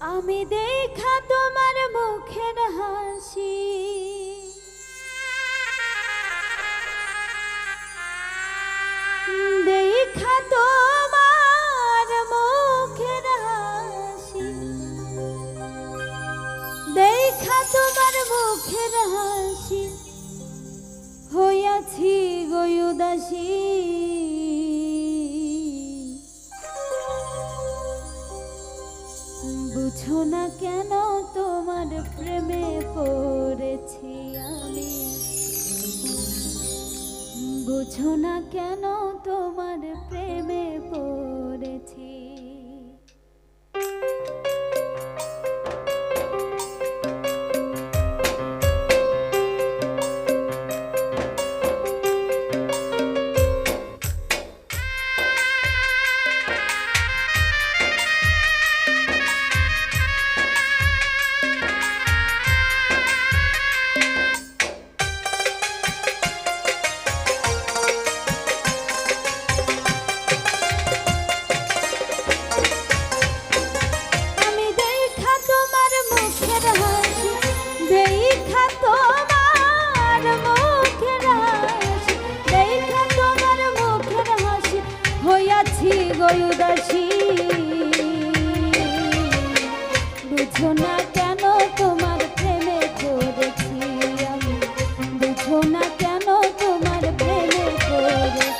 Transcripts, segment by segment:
আমি দেখা তোমার মুখের হাসি, দেখা তোমার মুখের হাসি, দেখা তোমার মুখের হাসি, হইয়াছি গো উদাসী। বুঝো না কেন তোমার প্রেমে পড়েছি আমি, বুঝো না কেন তোমার প্রেমে পড়েছি। উদাসী বুঝো না কেন তোমার প্রেমে পড়েছি আমি, বুঝো না কেন তোমার প্রেমে পড়েছি।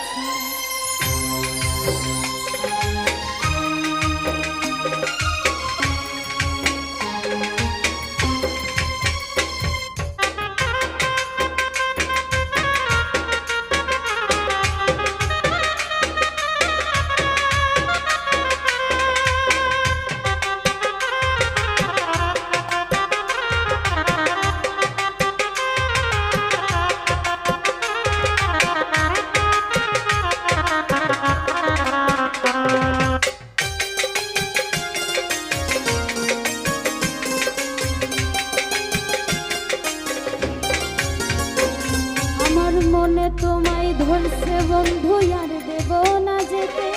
মনে তোমায় ধরছে বন্ধু আর দেব না যেতে,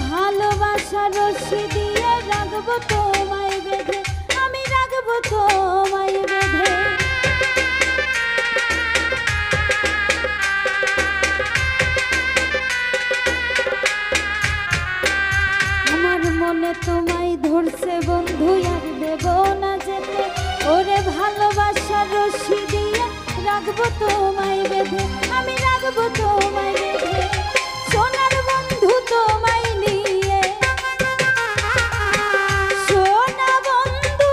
ভালোবাসার রশি দিয়ে রাখবো তোমায় বেঁধে, আমি রাখবো তোমায় বেঁধে। আমার মনে তোমায় ধরছে বন্ধু আর দেব না যেতে, ওরে ভালোবাসার রশি দিয়ে রাখবো তোমায় বেঁধে, আমি রাখবো তোমায় বেঁধে। সোনার বন্ধু তোমায় নিয়ে, সোনা বন্ধু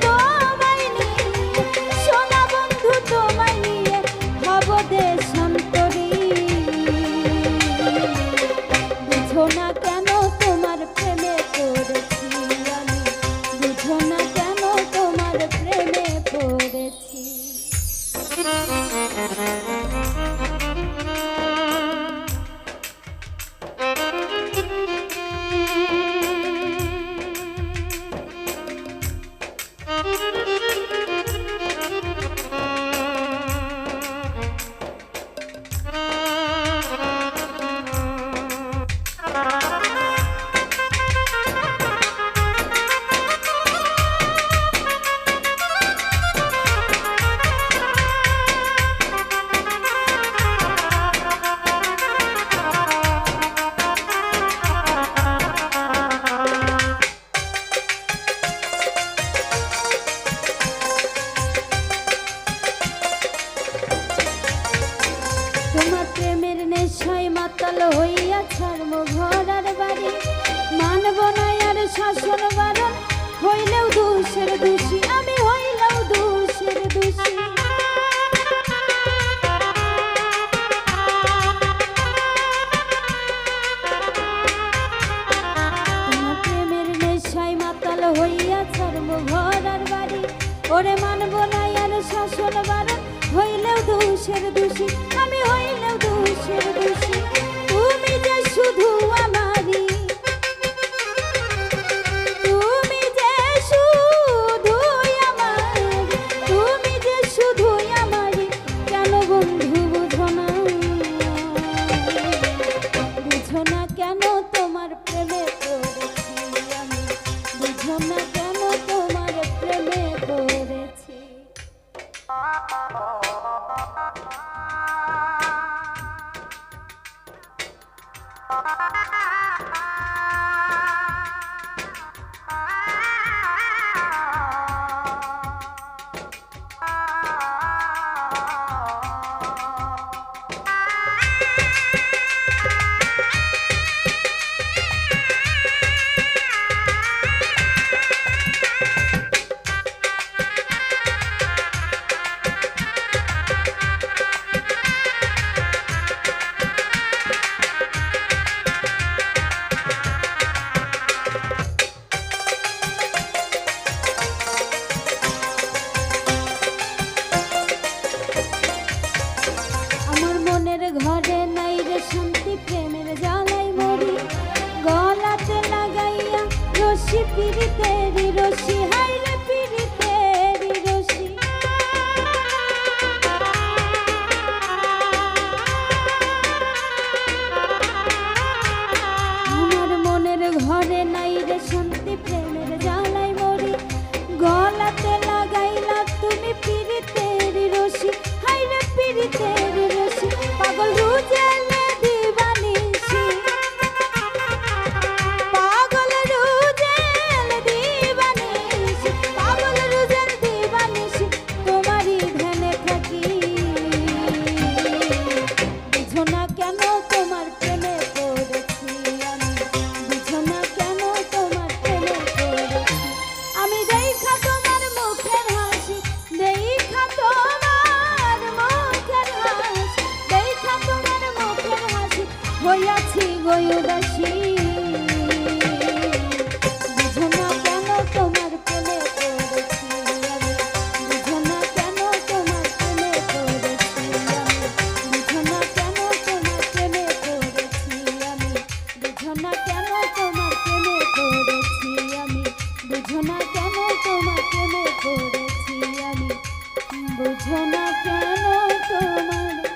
তোমায় নিয়ে, সোনা বন্ধু তোমায় নিয়ে হব দেশান্তরী। বুঝো না কেন তোমার প্রেমে পড়েছি আমি, বুঝো না কেন তোমার প্রেমে পড়েছি। তোমার প্রেমের নেশায় মাতাল হইয়া ছাড়বো ঘর আর বাড়ি, মানব না আর শাসন বারণ, হইলেও দোষের দোষী আমি, হইলেও দোষের দোষী। তোমার প্রেমের নেশায় মাতাল হইয়া ছাড়বো ঘর আর বাড়ি, ওরে মানব না আর শাসন বারণ, হইলেও দোষের দোষী আমি, হইলেও দোষের দোষী। তুমি যে শুধু আমারই, তুমি যে শুধু আমারই, তুমি যে শুধু আমারই, কেন বন্ধু বুঝো না, বুঝো না কেন তোমার প্রেমে পড়েছি আমি, বুঝো না কেন ঘরে নাই রে শান্তি, প্রেমের জ্বালাই মরি, গলাতে লাগাইয়া রশি পিরিতেরি রশি, হাই রে পিরিতেরি রশি। আমার মনের ঘরে নাই রে শান্তি, প্রেমের জ্বালাই মরি, গলাতে লাগাইলা তুমি পিরিতেরি রশি, হাই রে পিরিতেরি রশি। পাগল রুজেলে দিবানিশি, পাগল রুজেল দিবানিশি, পাগল রুজেল দিবানিশি, তোমারই ধ্যানে থাকি। বুঝো না কেন তোমার প্রেমে পড়েছি আমি, বুঝো না কেন তোমার প্রেমে পড়েছি আমি। দেখা তোমার মুখের হাসি, দেখা তোমার মুখের হাসি, দেখা তোমার মুখের হাসি, হইয়াছি গো উদাসী। বুঝো না কেন তোমার প্রেমে পড়েছি আমি, বুঝো না কেন তোমার প্রেমে পড়েছি আমি, বুঝো না কেন তোমার প্রেমে পড়েছি আমি, বুঝো না কেন তোমার প্রেমে পড়েছি আমি, বুঝো না কেন তোমার প্রেমে পড়েছি আমি, বুঝো না কেন তোমার